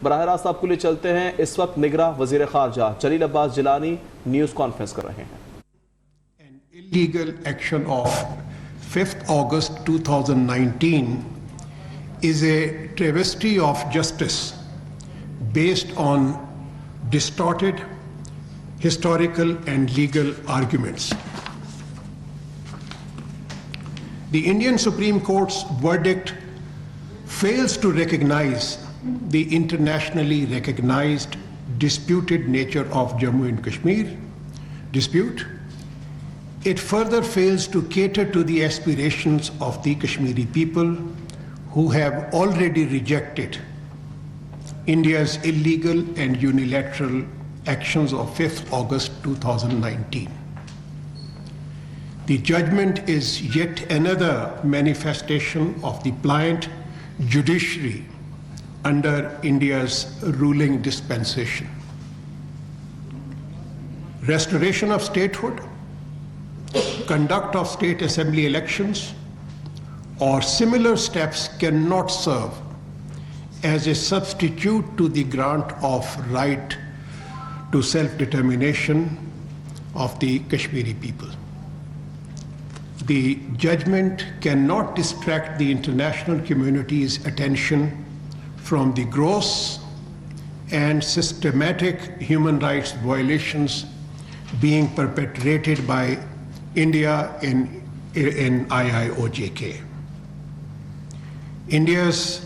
براہ راست آپ کے لیے چلتے ہیں. اس وقت نگراں وزیر خارجہ جلیل عباس جیلانی نیوز کانفرنس کر رہے ہیں. An illegal action of 5th August 2019 is a travesty of justice based on distorted historical and legal arguments. The Indian Supreme Court's verdict fails to recognize the internationally recognized disputed nature of Jammu and Kashmir dispute. It further fails to cater to the aspirations of the Kashmiri people who have already rejected India's illegal and unilateral actions of 5th August 2019. The judgment is yet another manifestation of the pliant judiciary under India's ruling dispensation. Restoration of statehood, conduct of state assembly elections, or similar steps cannot serve as a substitute to the grant of right to self-determination of the Kashmiri people. The judgment cannot distract the international community's attention from the gross and systematic human rights violations being perpetrated by India in IIOJK. India's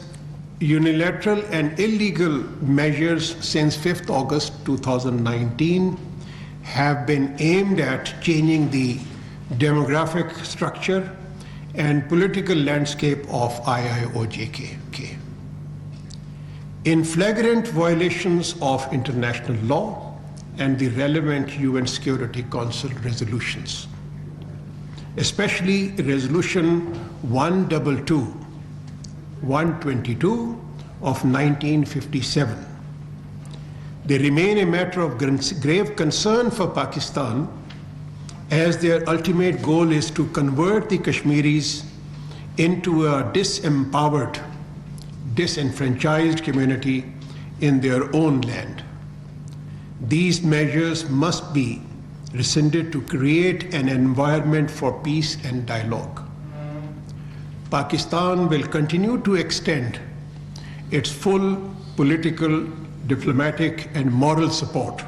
unilateral and illegal measures since 5th August 2019 have been aimed at changing the demographic structure and political landscape of IIOJK. In flagrant violations of international law and the relevant UN Security Council resolutions, especially Resolution 122 of 1957. They remain a matter of grave concern for Pakistan, as their ultimate goal is to convert the Kashmiris into a disempowered, disenfranchised community in their own land. These measures must be rescinded to create an environment for peace and dialogue. Pakistan will continue to extend its full political, diplomatic, and moral support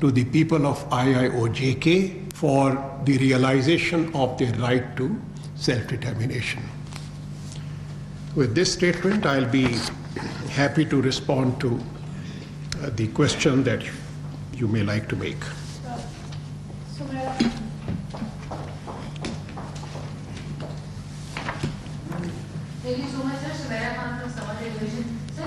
to the people of IIOJK for the realization of their right to self-determination. With this statement, I'll be happy to respond to the question that you may like to make. Thank you so much, sir. Sumaira Khan from Summer Television. Sir,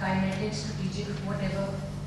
Kinetic, strategic, whatever,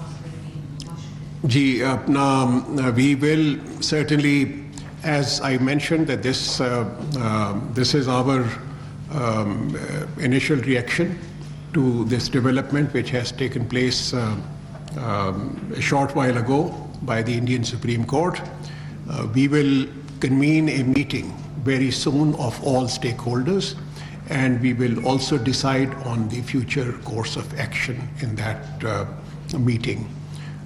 possibility? We will certainly, as I mentioned, that this is our initial reaction to this development which has taken place a short while ago by the Indian Supreme Court. We will convene a meeting very soon of all stakeholders, and we will also decide on the future course of action in that meeting.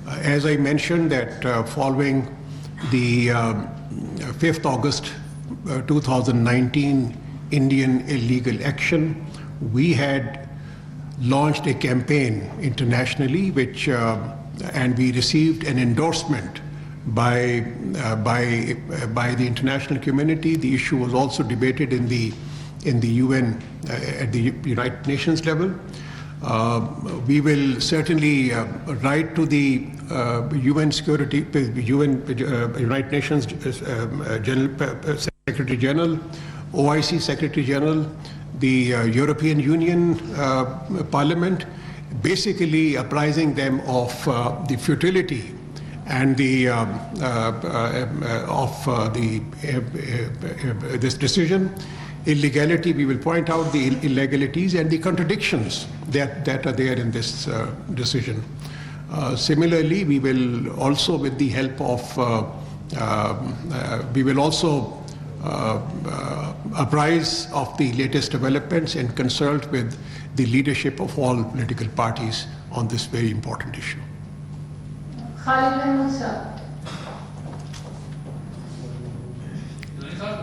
As I mentioned, that following the 5th August 2019 Indian illegal action, we had launched a campaign internationally, and we received an endorsement by the international community. The issue was also debated in the UN at the United Nations level. We will certainly write to the United Nations Secretary General, OIC Secretary General, the European Union Parliament, basically apprising them of the futility and this decision. Illegality, we will point out the illegalities and the contradictions that are there in this decision. Similarly, we will also, with the help of, we will also apprise of the latest developments and consult with the leadership of all political parties on this very important issue. Khalid Mahmood sir.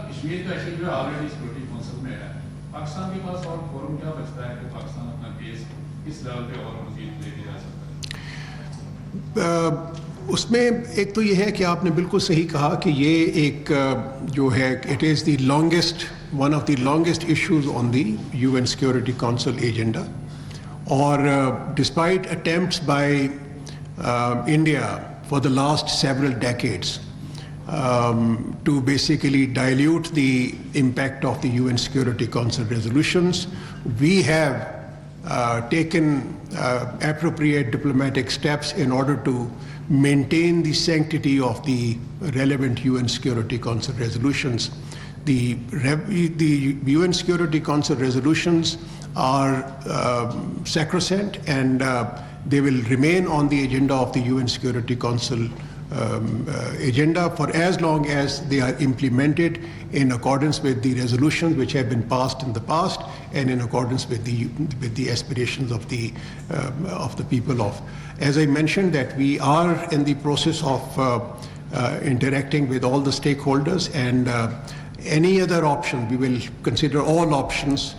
Kashmir کا issue جو already security council میں ہے، پاکستان کے پاس اور forum کیا بچتا ہے کہ پاکستان اپنا کیس کس لیول پہ اور مزید لے کے جا سکتا ہے؟ اس میں ایک تو یہ ہے کہ آپ نے بالکل صحیح کہا کہ یہ ایک جو ہے it is the longest one of the longest issues on the UN security council agenda, اور despite attempts by India for the last several decades to basically dilute the impact of the UN Security Council resolutions, we have taken appropriate diplomatic steps in order to maintain the sanctity of the relevant UN Security Council resolutions. The UN Security Council resolutions are sacrosanct, and they will remain on the agenda of the UN Security Council agenda for as long as they are implemented in accordance with the resolutions which have been passed in the past and in accordance with the aspirations of the people of. As I mentioned, that we are in the process of interacting with all the stakeholders, and any other option, we will consider all options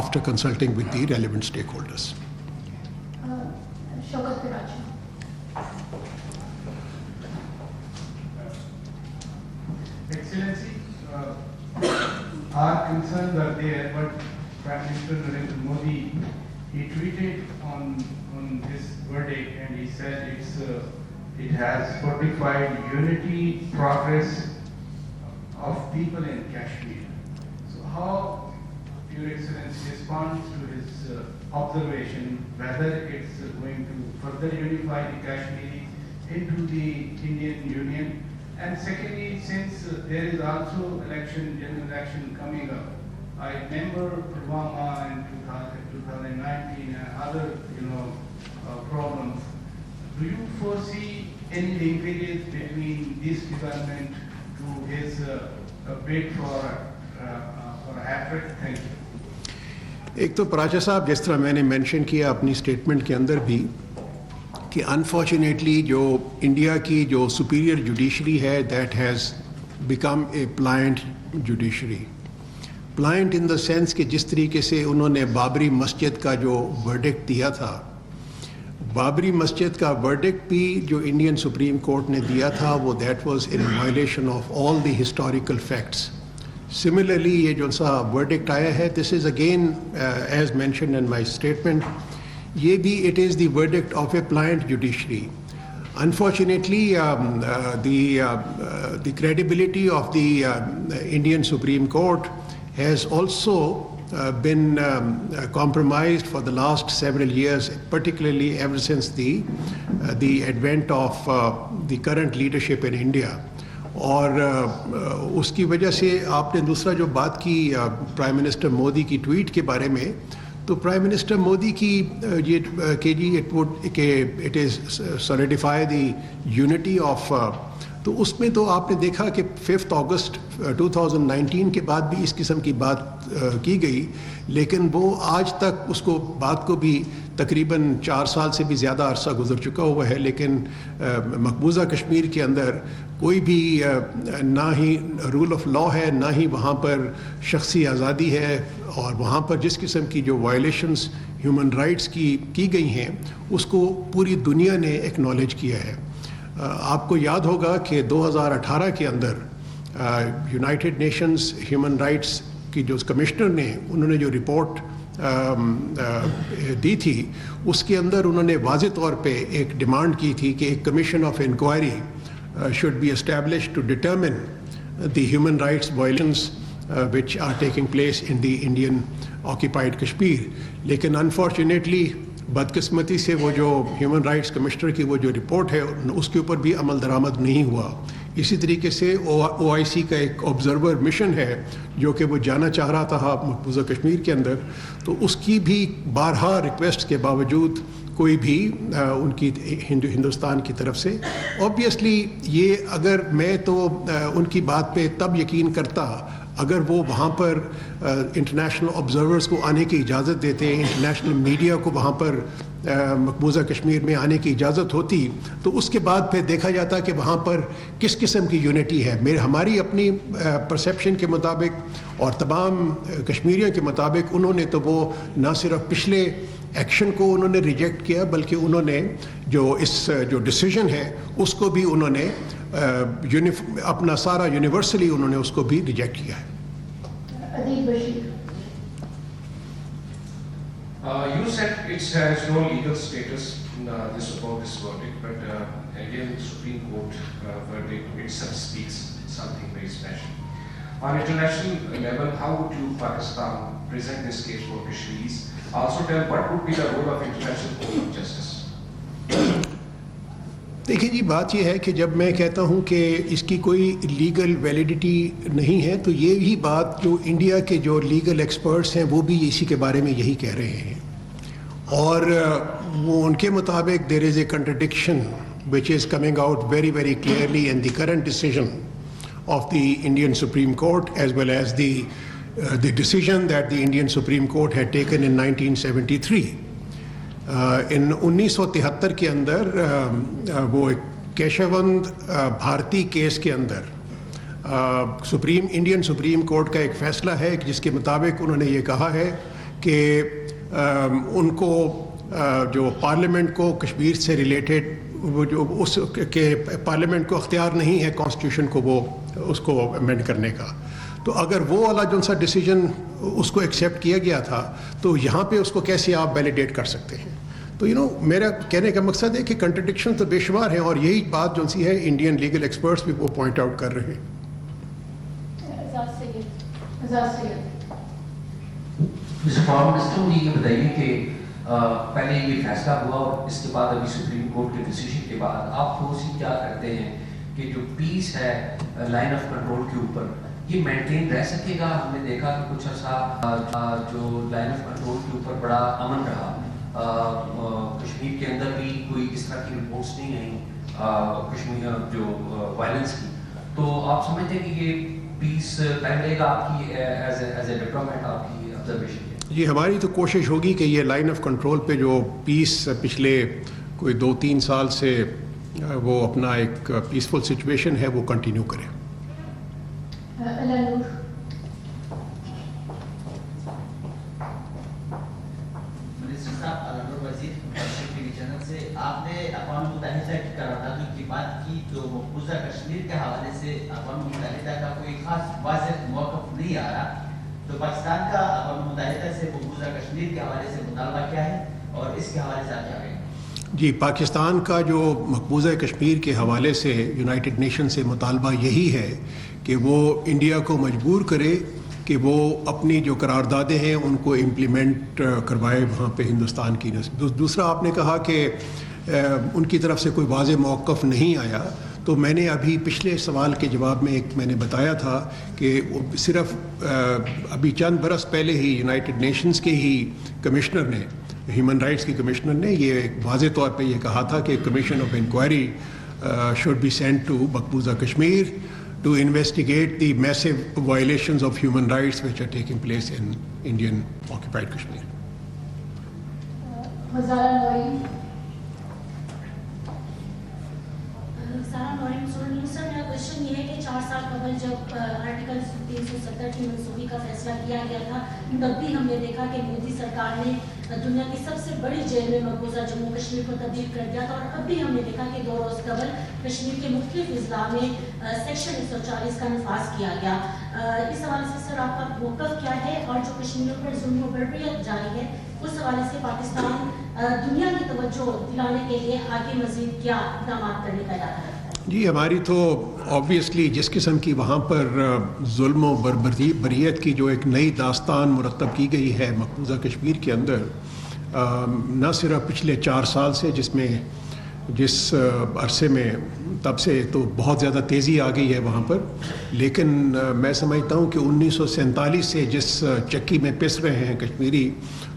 after consulting with the relevant stakeholders. Shaukat Karachi. Excellency, our concerns are there, but Prime Minister Narendra Modi, he tweeted on this verdict, and he said it has fortified unity, progress of people in Kashmir. So how Your Excellency responds to his observation, whether it's going to further unify the Kashmiris into the Indian Union? And secondly, since there is also general election coming up, I remember Pulwama in 2019 and other, problems. Do you foresee any linkages between this development to his bid for hatred? Thank you. ایک تو پراچا صاحب، جس طرح میں نے mention کیا اپنی statement کے اندر بھی، کہ انفارچونیٹلی جو انڈیا کی جو سپیریئر جوڈیشری ہے that has become a pliant judiciary. Pliant in the sense کہ جس طریقے سے انہوں نے بابری مسجد کا جو ورڈکٹ دیا تھا، بابری مسجد کا ورڈکٹ بھی جو انڈین سپریم کورٹ نے دیا تھا وہ that was in violation of all the historical facts. Similarly یہ جو سا ورڈکٹ آیا ہے، this is again as mention in my statement, یہ بھی it is the verdict of a pliant judiciary. Unfortunately, the credibility of the Indian Supreme Court has also been compromised for the last several years, particularly ever since the advent of the current leadership in India. اور اس کی وجہ سے آپ نے دوسرا جو بات کی پرائم منسٹر مودی کی ٹویٹ کے بارے میں، تو پرائم منسٹر مودی کی یہ کہ جی it is solidify the unity of, تو اس میں تو آپ نے دیکھا کہ 5 اگست 2019 کے بعد بھی اس قسم کی بات کی گئی، لیکن وہ آج تک اس کو بات کو بھی تقریباً 4 سال سے بھی زیادہ عرصہ گزر چکا ہوا ہے، لیکن مقبوضہ کشمیر کے اندر کوئی بھی نہ ہی رول آف لا ہے، نہ ہی وہاں پر شخصی آزادی ہے، اور وہاں پر جس قسم کی جو وائلیشنز ہیومن رائٹس کی گئی ہیں اس کو پوری دنیا نے ایکنالج کیا ہے. آپ کو یاد ہوگا کہ 2018 کے اندر یونائٹڈ نیشنز ہیومن رائٹس کی جو کمشنر نے انہوں نے جو رپورٹ دی تھی، اس کے اندر انہوں نے واضح طور پہ ایک ڈیمانڈ کی تھی کہ ایک commission of inquiry should be established to determine the human rights violations which are taking place in the Indian occupied Kashmir. لیکن unfortunately بدقسمتی سے وہ جو ہیومن رائٹس کمشنر کی وہ جو رپورٹ ہے اس کے اوپر بھی عمل درآمد نہیں ہوا. اسی طریقے سے OIC کا ایک آبزرور مشن ہے جو کہ وہ جانا چاہ رہا تھا مقبوضہ کشمیر کے اندر، تو اس کی بھی بارہا ریکویسٹ کے باوجود کوئی بھی ان کی ہندوستان کی طرف سے. آبویسلی یہ اگر میں تو ان کی بات پہ تب یقین کرتا اگر وہ وہاں پر انٹرنیشنل آبزرورز کو آنے کی اجازت دیتے, انٹرنیشنل میڈیا کو وہاں پر مقبوضہ کشمیر میں آنے کی اجازت ہوتی, تو اس کے بعد پھر دیکھا جاتا کہ وہاں پر کس قسم کی یونٹی ہے. ہماری اپنی پرسیپشن کے مطابق اور تمام کشمیریوں کے مطابق انہوں نے تو وہ نہ صرف پچھلے ایکشن کو انہوں نے ریجیکٹ کیا, بلکہ انہوں نے جو ڈیسیژن ہے اس کو بھی انہوں نے اپنا سارا یونیورسلی انہوں نے اس کو بھی ریجیکٹ کیا ہے. You said it has no legal status, this verdict, but Indian Supreme Court verdict itself speaks something very special. On international level, how would you, Pakistan, present this case for Kashmiris? Also tell what would be the role of International Court of Justice? دیکھیں جی, بات یہ ہے کہ جب میں کہتا ہوں کہ اس کی کوئی لیگل ویلیڈیٹی نہیں ہے, تو یہی بات جو انڈیا کے جو لیگل ایکسپرٹس ہیں وہ بھی اسی کے بارے میں یہی کہہ رہے ہیں, اور وہ ان کے مطابق there is a contradiction which is coming out very very clearly in the current decision of the Indian Supreme Court, as well as the decision that the Indian Supreme Court had taken in 1973. ان 1973 کے اندر وہ کیشوند بھارتی case کے اندر Indian supreme court کا ایک فیصلہ ہے جس کے مطابق انہوں نے یہ کہا ہے کہ ان کو جو پارلیمنٹ کو کشمیر سے ریلیٹڈ وہ جو اس کے پارلیمنٹ کو اختیار نہیں ہے کانسٹیٹیوشن کو وہ اس کو امینڈ کرنے کا. تو اگر وہ والا جو سا ڈیسیجن اس کو ایکسیپٹ کیا گیا تھا تو یہاں پہ اس کو کیسے آپ ویلیڈیٹ کر سکتے ہیں؟ تو میرا کہنے کا مقصد ہے کہ کنٹرڈکشن تو بے شمار ہیں, اور یہی بات جو سی ہے انڈین لیگل ایکسپرٹس بھی وہ پوائنٹ آؤٹ کر رہے ہیں. فارم منسٹر مجھے یہ بتائیے کہ پہلے یہ فیصلہ ہوا اور اس کے بعد ابھی سپریم کورٹ کے ڈیسیژن کے بعد آپ فورسی کیا کرتے ہیں کہ جو پیس ہے لائن آف کنٹرول کے اوپر یہ مینٹین رہ سکے گا؟ ہم نے دیکھا کہ کچھ عرصہ جو لائن آف کنٹرول کے اوپر بڑا امن رہا, کشمیر کے اندر بھی کوئی اس طرح کی رپورٹس نہیں آئیں کشمیر جو وائلنس کی, تو آپ سمجھتے ہیں کہ یہ پیس قائم رہے گا آپ کی ایز اے ڈپلومیٹ, آپ کی آبزرویشن؟ جی, ہماری تو کوشش ہوگی کہ یہ لائن آف کنٹرول پہ جو پیس پچھلے کوئی 2-3 سال سے وہ اپنا ایک پیسفل سچویشن ہے وہ کنٹینیو کرے. آپ نے اقوام متحدہ کی قراردادوں کی بات کی تو مقبوضہ کشمیر کے حوالے سے اقوام متحدہ کا کوئی خاص واضح موقف نہیں آ رہا, تو پاکستان کا اقوام متحدہ سے مقبوضہ کشمیر کے حوالے سے مطالبہ کیا ہے اور اس کے حوالے سے آپ کیا کہیں گے؟ جی, پاکستان کا جو مقبوضہ کشمیر کے حوالے سے یونائٹڈ نیشن سے مطالبہ یہی ہے کہ وہ انڈیا کو مجبور کرے کہ وہ اپنی جو قراردادیں ہیں ان کو امپلیمنٹ کروائے وہاں پہ ہندوستان کی. دوسرا آپ نے کہا کہ ان کی طرف سے کوئی واضح موقف نہیں آیا, تو میں نے ابھی پچھلے سوال کے جواب میں میں نے بتایا تھا کہ صرف ابھی چند برس پہلے ہی یونائٹڈ نیشنز کے ہی کمشنر نے, ہیومن رائٹس کی کمشنر نے یہ واضح طور پہ یہ کہا تھا کہ commission of inquiry should be sent to مقبوضہ Kashmir to investigate the massive violations of human rights which are taking place in Indian occupied Kashmir. سر میرا کوشچن یہ ہے کہ 4 سال قبل جب آرٹیکل 370 کی منسوخی کا فیصلہ کیا گیا تھا تب بھی ہم نے دیکھا کہ مودی سرکار نے دنیا کی سب سے بڑی جیل میں مقبوضہ جموں کشمیر کو تبدیل کر دیا تھا, اور اب بھی ہم نے دیکھا کہ 2 روز قبل کشمیر کے مختلف اضلاع میں سیکشن 140 کا نفاذ کیا گیا. اس حوالے سے سر آپ کا موقف کیا ہے, اور جو کشمیریوں پر ظلم و بربریت جاری ہے اس حوالے سے پاکستان دنیا کی توجہ دلانے کے لیے آگے مزید کیا اقدامات کرنے کا ارادہ رکھتا ہے؟ جی, ہماری تو آبویسلی جس قسم کی وہاں پر ظلم و بربریت کی جو ایک نئی داستان مرتب کی گئی ہے مقبوضہ کشمیر کے اندر, نہ صرف پچھلے 4 سال سے جس عرصے میں تب سے تو بہت زیادہ تیزی آ گئی ہے وہاں پر, لیکن میں سمجھتا ہوں کہ 1947 سے جس چکی میں پس رہے ہیں کشمیری,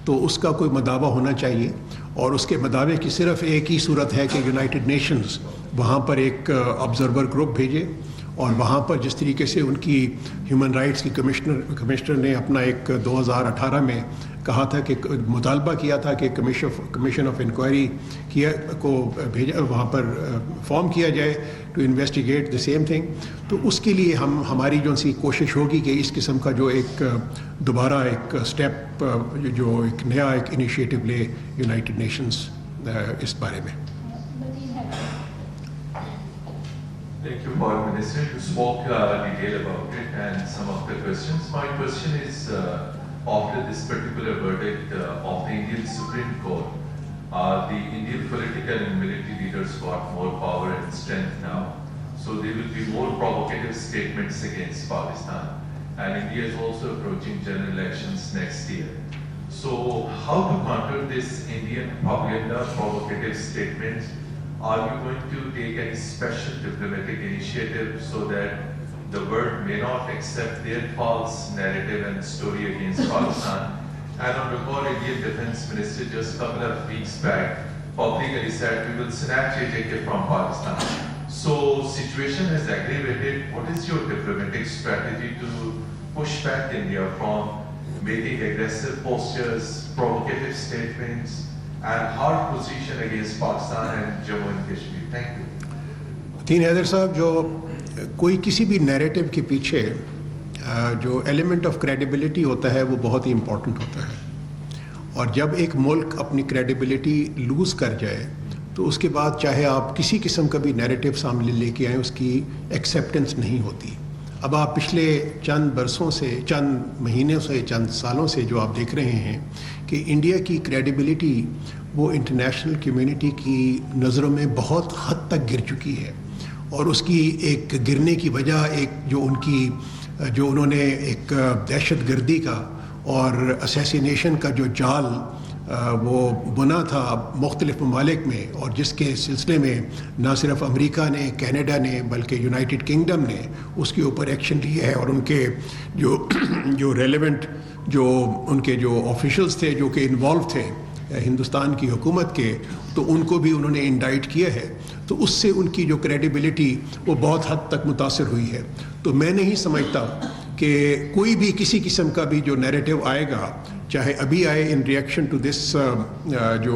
تو اس کا کوئی مداوع ہونا چاہیے. اور اس کے مداوع کی صرف ایک ہی صورت ہے کہ یونائٹڈ نیشنز وہاں پر ایک آبزرور گروپ بھیجے اور وہاں پر جس طریقے سے ان کی ہیومن رائٹس کی کمشنر نے اپنا ایک 2018 میں کہا تھا کہ مطالبہ کیا تھا کہ کمیشن آف انکوائری بھیجا وہاں پر فارم کیا جائے to investigate the same thing. تو اس کے لیے ہماری جو سی کوشش ہوگی کہ اس قسم کا جو ایک دوبارہ ایک اسٹیپ جو ایک نیا ایک انیشیٹو لے یونائٹڈ نیشنز اس بارے میں. Thank you, Foreign Minister. You spoke detail about it and some of the questions. My question is, after this particular verdict of the Indian Supreme Court, the Indian political and military leaders got more power and strength now. So there will be more provocative statements against Pakistan. And India is also approaching general elections next year. So how to counter this Indian propaganda provocative statements? Are you going to take any special diplomatic initiative so that the world may not accept their false narrative and story against Pakistan? And on record, Indian Defense Minister just a couple of weeks back publicly said we will snatch JK from Pakistan. So situation has aggravated. What is your diplomatic strategy to push back India from making aggressive postures, provocative statements, and hard position against Pakistan and Jammu and Kashmir? Thank you. تین حیدر صاحب، جو کوئی کسی بھی narrative کے پیچھے جو element of credibility ہوتا ہے وہ بہت ہی امپورٹنٹ ہوتا ہے، اور جب ایک ملک اپنی کریڈیبلٹی لوز کر جائے تو اس کے بعد چاہے آپ کسی قسم کا بھی نیریٹو سامنے لے کے آئیں اس کی ایکسیپٹنس نہیں ہوتی. اب آپ پچھلے چند برسوں سے، چند مہینوں سے، چند سالوں سے جو آپ دیکھ رہے ہیں کہ انڈیا کی کریڈیبلٹی وہ انٹرنیشنل کمیونٹی کی نظروں میں بہت حد تک گر چکی ہے، اور اس کی ایک گرنے کی وجہ ایک جو انہوں نے ایک دہشت گردی کا اور اسیسینیشن کا جو جال وہ بنا تھا مختلف ممالک میں، اور جس کے سلسلے میں نہ صرف امریکہ نے، کینیڈا نے، بلکہ یونائٹڈ کنگڈم نے اس کے اوپر ایکشن لیا ہے، اور ان کے جو ریلیونٹ جو ان کے جو آفیشلز تھے جو کہ انوالو تھے ہندوستان کی حکومت کے، تو ان کو بھی انہوں نے انڈائٹ کیا ہے. تو اس سے ان کی جو کریڈیبلٹی وہ بہت حد تک متاثر ہوئی ہے. تو میں نہیں سمجھتا کہ کوئی بھی کسی قسم کا بھی جو نیریٹو آئے گا، چاہے ابھی آئے ان ریئیکشن ٹو دس جو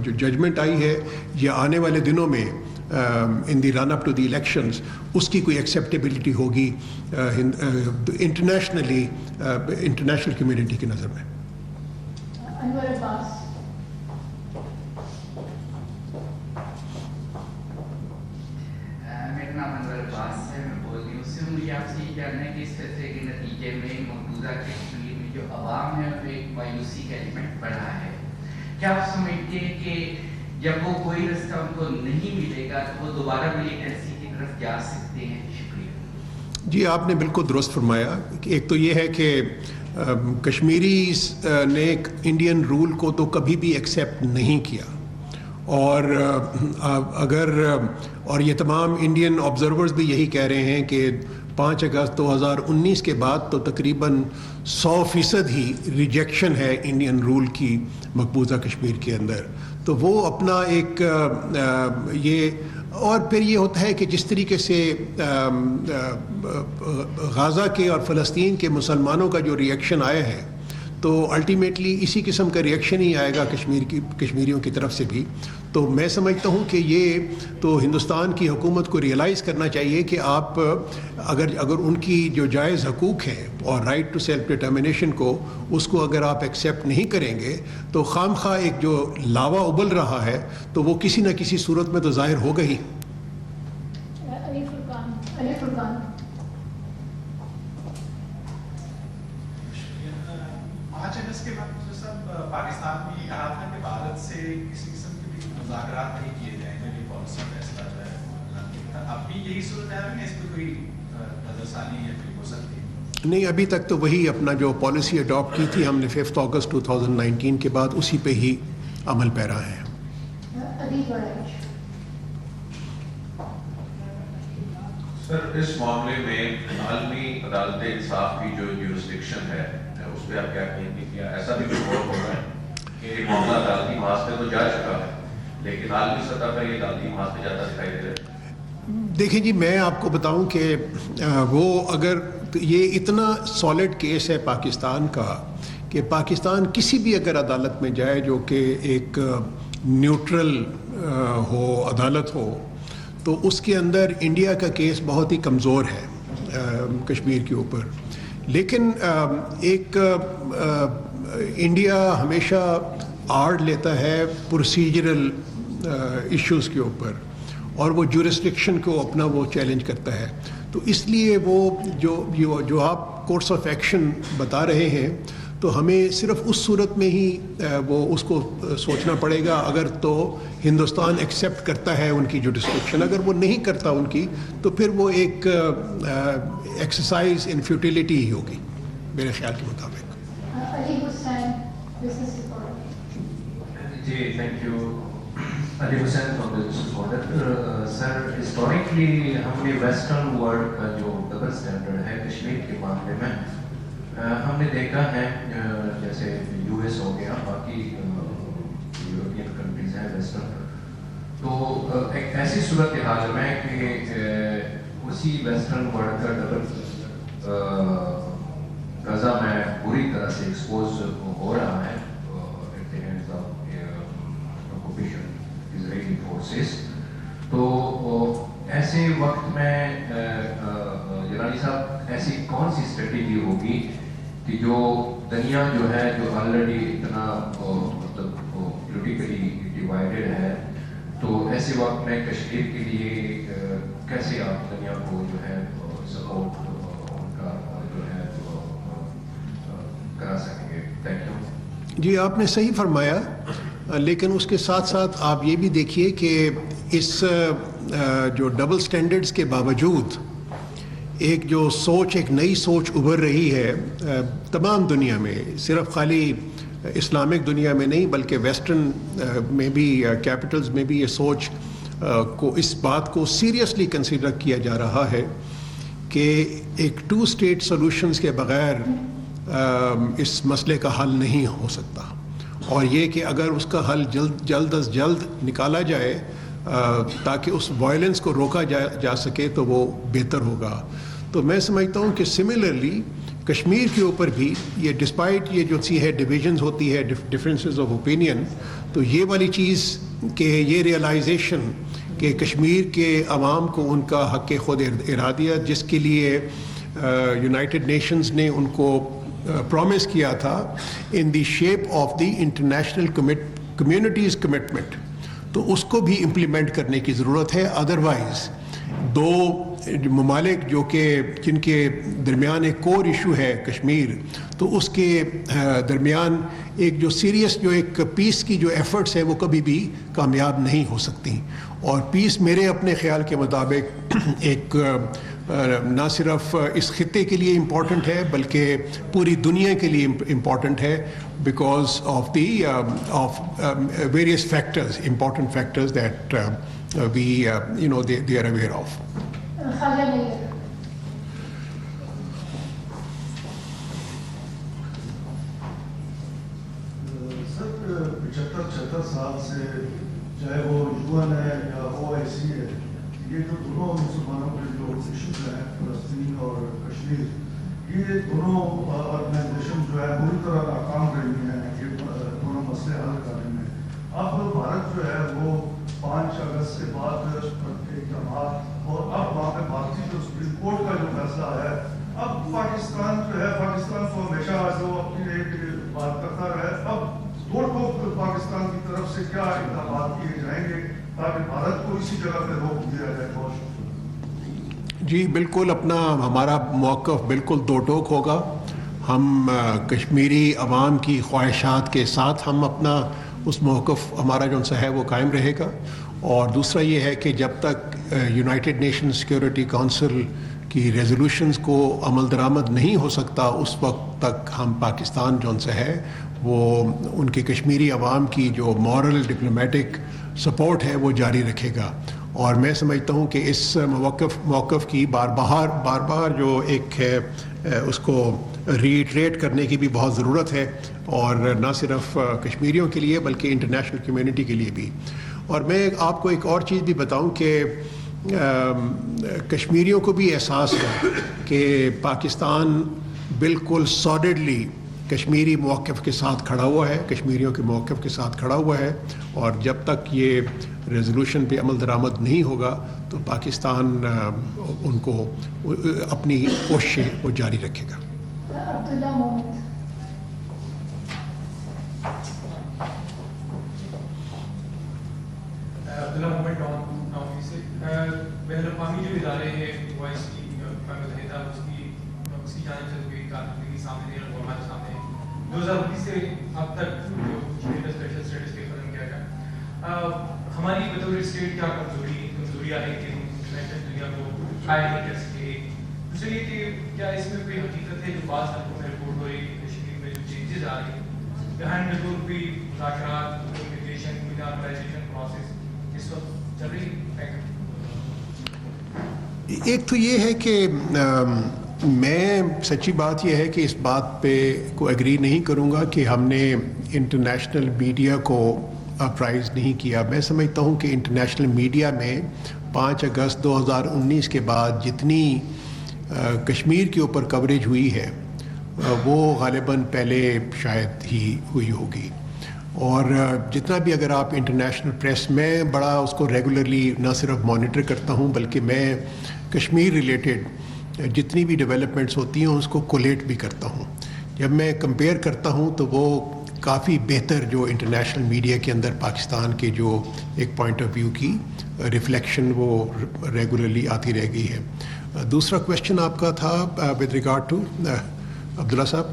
ججمنٹ آئی ہے، یا آنے والے دنوں میں ان دی رن اپ ٹو دی الیکشنز، اس کی کوئی ایکسیپٹیبلٹی ہوگی انٹرنیشنلی انٹرنیشنل کمیونٹی کی نظر میں. انور عباس. میرا نام انور عباس ہے، میں بول رہی ہوں. اس سے مجھے آپ سے یہ جاننا ہے کہ اس فیصلے کے نتیجے میں مقبوضہ کشمیر میں جو عوام ہے وہ ایک مایوسی کا ایلیمنٹ بڑھا ہے. کیا آپ سمجھتے ہیں کہ جب وہ کوئی رستہ ان کو نہیں ملے گا تو وہ دوبارہ ملیٹنسی کی طرف جا سکتے ہیں؟ شکریہ. جی، آپ نے بالکل درست فرمایا. ایک تو یہ ہے کہ کشمیری نے انڈین رول کو تو کبھی بھی ایکسیپٹ نہیں کیا، اور اور یہ تمام انڈین آبزرورز بھی یہی کہہ رہے ہیں کہ 5 اگست 2019 کے بعد تو تقریباً 100% ہی ریجیکشن ہے انڈین رول کی مقبوضہ کشمیر کے اندر. تو وہ اپنا ایک یہ، اور پھر یہ ہوتا ہے کہ جس طریقے سے غزہ کے اور فلسطین کے مسلمانوں کا جو ریئیکشن آیا ہے، تو الٹیمیٹلی اسی قسم کا ریئیکشن ہی آئے گا کشمیریوں کی طرف سے بھی. تو میں سمجھتا ہوں کہ یہ تو ہندوستان کی حکومت کو ریئلائز کرنا چاہیے کہ آپ اگر ان کی جو جائز حقوق ہیں اور رائٹ ٹو سیلف ڈٹرمنیشن کو، اس کو اگر آپ ایکسیپٹ نہیں کریں گے تو خام خواہ ایک جو لاوا ابل رہا ہے تو وہ کسی نہ کسی صورت میں تو ظاہر ہوگا ہی. علی فرقان. 5 اگست کے بعد پاکستان بھی کہا تھا کہ بھارت سے کسی قسم کے بھی مذاکرات نہیں کیے جائیں گے، پالیسی فیصلہ جو ہے. اب بھی یہی صورت ہے، اس پہ کوئی نظر ثانی یا کوئی ہو سکتی ہے؟ نہیں، ابھی تک تو وہی اپنا جو پالیسی اڈاپٹ کی تھی ہم نے 5 اگست 2019 کے بعد، اسی پہ ہی عمل پیرا ہے. سر، اس معاملے میں عالمی عدالت انصاف کی جو جورسڈکشن ہے اس پہ آپ کیا کہیں گے؟ کیا ایسا بھی کوئی غور ہو رہا ہے؟ یہ معاملہ عدالتی محاذ پہ تو جا چکا ہے لیکن عالمی سطح پر یہ عدالتی محاذ پہ جاتا دکھائی دے رہا ہے؟ دیکھیں جی، میں آپ کو بتاؤں کہ وہ اگر یہ اتنا سالڈ کیس ہے پاکستان کا کہ پاکستان کسی بھی اگر عدالت میں جائے جو کہ ایک نیوٹرل ہو عدالت ہو تو اس کے اندر انڈیا کا کیس بہت ہی کمزور ہے کشمیر کے اوپر. لیکن ایک انڈیا ہمیشہ آڑ لیتا ہے پروسیجرل ایشوز کے اوپر اور وہ جورسڈکشن کو اپنا وہ چیلنج کرتا ہے. تو اس لیے وہ جو آپ کورس آف ایکشن بتا رہے ہیں تو ہمیں صرف اس صورت میں ہی وہ اس کو سوچنا پڑے گا اگر تو ہندوستان ایکسیپٹ کرتا ہے ان کی جورسڈکشن. اگر وہ نہیں کرتا ان کی تو پھر وہ ایک ایکسرسائز ان فیوٹیلیٹی ہی ہوگی میرے خیال کے مطابق. جی thank you. Ali Hussain from business reporter. Sir historically ہم نے ویسٹرن ورلڈ کا جو ڈبل اسٹینڈرڈ ہے کشمیر کے معاملے میں ہم نے دیکھا ہے جیسے یو ایس ہو گیا باقی یورپین کنٹریز ہیں ویسٹرن. تو ایک ایسی صورتحال میں کہ اسی ویسٹرن ورلڈ کا ڈبل غزہ میں پوری طرح سے ایکسپوز ہو رہا ہے اسرائیلی فورسز. تو ایسے وقت میں جلالی صاحب ایسی کون سی اسٹریٹجی ہوگی کہ جو دنیا جو ہے جو آلریڈی اتنا مطلب پولیٹیکلی ڈیوائڈیڈ ہے تو ایسے وقت میں کشمیر کے لیے کیسے آپ دنیا کو جو ہے سپورٹ ان کا جو ہے کرا سکیں گے؟ Thank you. جی آپ نے صحیح فرمایا، لیکن اس کے ساتھ ساتھ آپ یہ بھی دیکھیے کہ اس جو ڈبل سٹینڈرڈز کے باوجود ایک جو سوچ، ایک نئی سوچ ابھر رہی ہے تمام دنیا میں، صرف خالی اسلامک دنیا میں نہیں بلکہ ویسٹرن میں بھی کیپٹلز میں بھی یہ سوچ کو اس بات کو سیریسلی کنسیڈر کیا جا رہا ہے کہ ایک 2 اسٹیٹ سولوشنز کے بغیر اس مسئلے کا حل نہیں ہو سکتا، اور یہ کہ اگر اس کا حل جلد از جلد نکالا جائے تاکہ اس وائلنس کو روکا جا سکے تو وہ بہتر ہوگا. تو میں سمجھتا ہوں کہ سملرلی کشمیر کے اوپر بھی یہ ڈسپائٹ یہ جو سی ہے ڈویژنز ہوتی ہے ڈفرینسز آف اوپینین، تو یہ والی چیز کہ یہ ریئلائزیشن کہ کشمیر کے عوام کو ان کا حق خود ارادیت جس کے لیے یونائٹڈ نیشنز نے ان کو پرومس کیا تھا in the shape of the international community's commitment, تو اس کو بھی امپلیمنٹ کرنے کی ضرورت ہے. ادروائز 2 ممالک جو کہ جن کے درمیان ایک کور ایشو ہے کشمیر، تو اس کے درمیان ایک جو سیریس جو ایک پیس کی جو ایفرٹس ہے وہ کبھی بھی کامیاب نہیں ہو سکتی. اور پیس میرے اپنے خیال کے مطابق ایک نہ صرف اس خطے کے لیے امپورٹنٹ ہے بلکہ پوری دنیا کے لیے امپورٹنٹ ہے because of the of various factors, important factors that we you know they are aware of. Sir 75-76 سال سے چاہے وہ UN ہے یا OIC ہے، یہ جو دونوں مسلمانوں کے جو ایشوز ہیں فلسطین اور کشمیر، یہ دونوں آرگنائزیشن جو ہے پوری طرح ناکام رہی ہیں یہ دونوں مسئلے حل کرنے میں. اب بھارت جو ہے وہ 5 اگست کے بعد اقدامات اور اب وہاں پہ بھارتی جو سپریم کورٹ کا جو فیصلہ ہے، اب پاکستان جو ہے پاکستان کو ہمیشہ جو اپنی ایک بات کرتا رہے، اب توڑ پھوڑ پاکستان کی طرف سے کیا اقدامات کیے جائیں گے تاکہ بھارت کو اسی جگہ پہ روک دیا جائے؟ بہت شکریہ. جی بالکل، ہمارا موقف بالکل 2 ٹوک ہوگا. ہم کشمیری عوام کی خواہشات کے ساتھ ہم اپنا اس موقف ہمارا جو سا ہے وہ قائم رہے گا. اور دوسرا یہ ہے کہ جب تک یونائٹڈ نیشن سیکورٹی کونسل کی ریزولوشنز کو عمل درآمد نہیں ہو سکتا اس وقت تک ہم پاکستان جو سا ہے وہ ان کے کشمیری عوام کی جو مورل ڈپلومیٹک سپورٹ ہے وہ جاری رکھے گا. اور میں سمجھتا ہوں کہ اس موقف کی بار بار جو ایک ہے اس کو ریٹریٹ کرنے کی بھی بہت ضرورت ہے، اور نہ صرف کشمیریوں کے لیے بلکہ انٹرنیشنل کمیونٹی کے لیے بھی. اور میں آپ کو ایک اور چیز بھی بتاؤں کہ کشمیریوں کو بھی احساس ہے کہ پاکستان بالکل سالڈلی کشمیری موقف کے ساتھ کھڑا ہوا ہے، کشمیریوں کے موقف کے ساتھ کھڑا ہوا ہے، اور جب تک یہ ریزولوشن پہ عمل درآمد نہیں ہوگا تو پاکستان ان کو اپنی کوششیں وہ جاری رکھے گا. عبداللہ محمد ڈاؤن سے بین الاقوامی جو ادارے ہیں وائس کی متحدہ اس کی جانب سے کوئی کارکردگی سامنے نہیں اور ہمارے سامنے 2019 سے اب تک جو اسپیشل اسٹیٹس کے ختم کیا گیا، ہماری بطور اسٹیٹ کیا کمزوریاں ہیں کہ ہم انٹرنیشنل دنیا کو قائم نہیں کر سکے. دوسرے یہ کہ کیا اس میں کوئی حقیقت ہے جو بعض حلقوں میں رپورٹ ہو رہی ہے کشمیر میں جو چینجز آ رہی ہیں بہائنڈ دا ڈور کوئی مذاکرات کمیونیکیشن کوئی نارملائزیشن پروسیس اس وقت چل رہی ہے؟ ایک تو یہ ہے کہ میں سچی بات یہ ہے کہ اس بات پہ کوئی ایگری نہیں کروں گا کہ ہم نے انٹرنیشنل میڈیا کو اپرائز نہیں کیا. میں سمجھتا ہوں کہ انٹرنیشنل میڈیا میں 5 اگست 2019 کے بعد جتنی کشمیر کے اوپر کوریج ہوئی ہے وہ غالباً پہلے شاید ہی ہوئی ہوگی. اور جتنا بھی اگر آپ انٹرنیشنل پریس، میں بڑا اس کو ریگولرلی نہ صرف مانیٹر کرتا ہوں بلکہ میں کشمیر ریلیٹڈ جتنی بھی ڈیولپمنٹس ہوتی ہیں اس کو کولیٹ بھی کرتا ہوں. جب میں کمپیئر کرتا ہوں تو وہ کافی بہتر جو انٹرنیشنل میڈیا کے اندر پاکستان کے جو ایک پوائنٹ آف ویو کی ریفلیکشن وہ ریگولرلی آتی رہ گئی ہے. دوسرا کویشچن آپ کا تھا ود ریگارڈ ٹو عبداللہ صاحب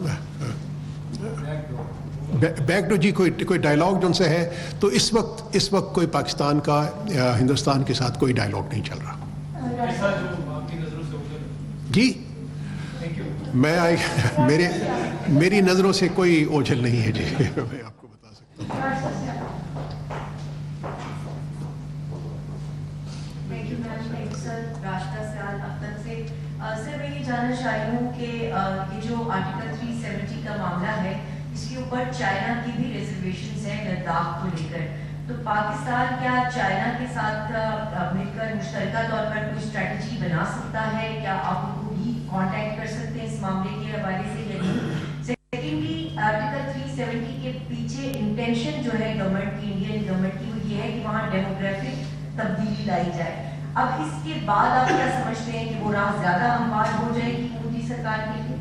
بیک ڈور. جی کوئی ڈائلاگ جو ان سے ہے تو اس وقت کوئی پاکستان کا ہندوستان کے ساتھ کوئی ڈائلاگ نہیں چل رہا. جی میری نظروں سے کوئی اوجھل نہیں ہے. جی میں آپ کو بتا سکتا ہوں. سر میں یہ جاننا چاہی ہوں کہ یہ جو آرٹیکل 370 کا معاملہ ہے اس کے اوپر چائنا کی بھی ریزرویشنز ہیں لداخ کو لے کر، تو پاکستان کیا چائنا کے ساتھ مل کر مشترکہ طور پر کوئی اسٹریٹجی بنا سکتا ہے؟ کیا آپ ان کو بھی کانٹیکٹ کر سکتے ہیں اس معاملے کے حوالے سے یا نہیں؟ سیکنڈلی آرٹیکل 370 کے پیچھے انٹینشن جو ہے گورنمنٹ کی، انڈین گورنمنٹ کی، وہ یہ ہے کہ وہاں ڈیموگرافک تبدیلی لائی جائے. اب اس کے بعد آپ کیا سمجھتے ہیں کہ وہ راہ زیادہ ہموار ہو جائے گی مودی سرکار کے لیے؟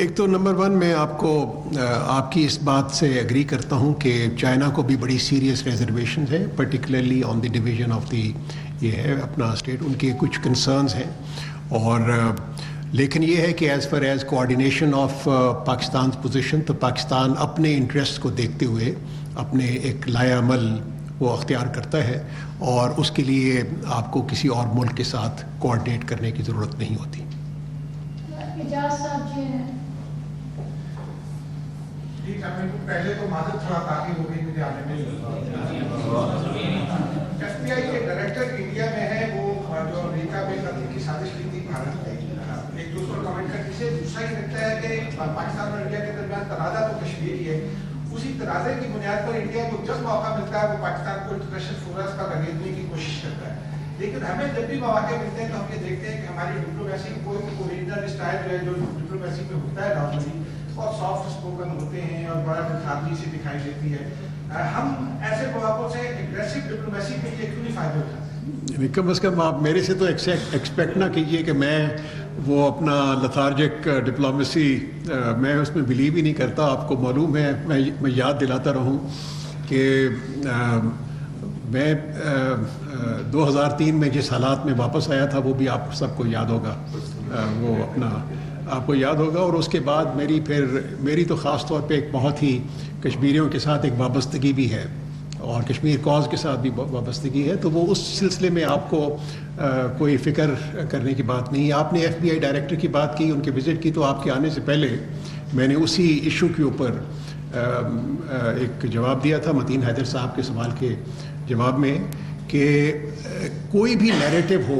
ایک تو نمبر 1 میں آپ کو آپ کی اس بات سے ایگری کرتا ہوں کہ چائنا کو بھی بڑی سیریس ریزرویشنز ہیں، particularly on the division of the یہ ہے اپنا اسٹیٹ، ان کے کچھ کنسرنز ہیں. اور لیکن یہ ہے کہ as far as coordination of Pakistan position, تو پاکستان اپنے انٹرسٹ کو دیکھتے ہوئے اپنے ایک لائے عمل وہ اختیار کرتا ہے، اور اس کے لیے آپ کو کسی اور ملک کے ساتھ کوآرڈینیٹ کرنے کی ضرورت نہیں ہوتی. پہلے تو معذرت تھوڑا تاخیر ہو گئی مجھے آنے میں. ایف بی آئی کے ڈائریکٹر انڈیا میں ہے، وہ جو امریکہ میں قتل کی سازش کی تھی بھارت میں، ایک دوسرے کمنٹ کرنے سے دوسرا یہ لگتا ہے کہ پاکستان اور انڈیا کے درمیان تنازع تو کشمیر ہی ہے. اسی تنازع کی بنیاد پر انڈیا کو جب موقع ملتا ہے وہ پاکستان کو انٹرنیشنل فورمز کا رنگیدنے کی کوشش کرتا ہے. لیکن ہمیں جب بھی مواقع ملتے ہیں تو ہم یہ دیکھتے ہیں کہ ہماری ڈپلومیسی کوئی اوریجنل اسٹائل جو ہے جو ڈپلومیسی میں ہوتا ہے نارملی اور سافٹ اسپوکن ہوتے ہیں اور بڑا دلخواہی سے دکھائی دیتی ہے. ہم ایسے مواقعوں سے اگریسو ڈپلومیسی کے لیے کیوں نہیں فائدہ اٹھاتے ہیں؟ کم از کم آپ میرے سے تو ایکسپیکٹ نہ کیجئے کہ میں وہ اپنا لتھارجک ڈپلومیسی میں اس میں بلیو ہی نہیں کرتا. آپ کو معلوم ہے، میں یاد دلاتا رہوں کہ میں 2003 میں جس حالات میں واپس آیا تھا وہ بھی آپ سب کو یاد ہوگا، وہ اپنا آپ کو یاد ہوگا. اور اس کے بعد میری تو خاص طور پہ ایک بہت ہی کشمیریوں کے ساتھ ایک وابستگی بھی ہے اور کشمیر کاز کے ساتھ بھی وابستگی ہے، تو وہ اس سلسلے میں آپ کو کوئی فکر کرنے کی بات نہیں. آپ نے ایف بی آئی ڈائریکٹر کی بات کی، ان کے وزٹ کی، تو آپ کے آنے سے پہلے میں نے اسی ایشو کے اوپر ایک جواب دیا تھا متین حیدر صاحب کے سوال کے جواب میں، کہ کوئی بھی narrative who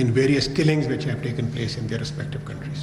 in various killings which have taken place in their respective countries.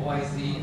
OIC,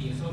300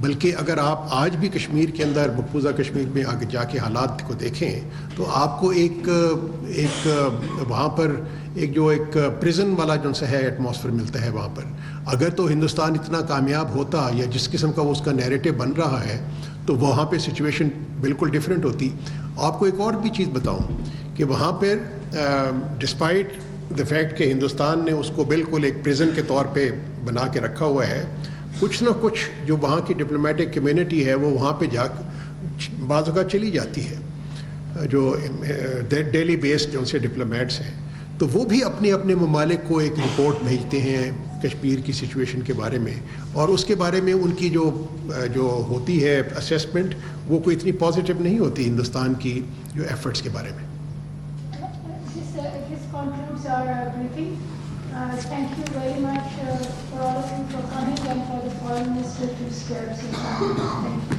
بلکہ اگر آپ آج بھی کشمیر کے اندر مقبوضہ کشمیر میں آگے جا کے حالات کو دیکھیں تو آپ کو ایک وہاں پر ایک پرزن والا جو سا ہے ایٹماسفیئر ملتا ہے وہاں پر. اگر تو ہندوستان اتنا کامیاب ہوتا یا جس قسم کا وہ اس کا نیریٹو بن رہا ہے تو وہاں پہ سچویشن بالکل ڈیفرنٹ ہوتی. آپ کو ایک اور بھی چیز بتاؤں کہ وہاں پر ڈسپائٹ دا فیکٹ کہ ہندوستان نے اس کو بالکل ایک پرزن کے طور پہ بنا کے رکھا ہوا ہے, کچھ نہ کچھ جو وہاں کی ڈپلومیٹک کمیونٹی ہے وہ وہاں پہ جا بعض اوقات چلی جاتی ہے, جو ڈیلی بیسڈ جو ان سے ڈپلومیٹس ہیں, تو وہ بھی اپنے اپنے ممالک کو ایک رپورٹ بھیجتے ہیں کشمیر کی سچویشن کے بارے میں, اور اس کے بارے میں ان کی جو ہوتی ہے اسیسمنٹ وہ کوئی اتنی پازیٹیو نہیں ہوتی ہندوستان کی جو ایفرٹس کے بارے میں. This concludes our briefing. Thank you very much for all of you for coming and for the Foreign Minister to spare some time. Thank you.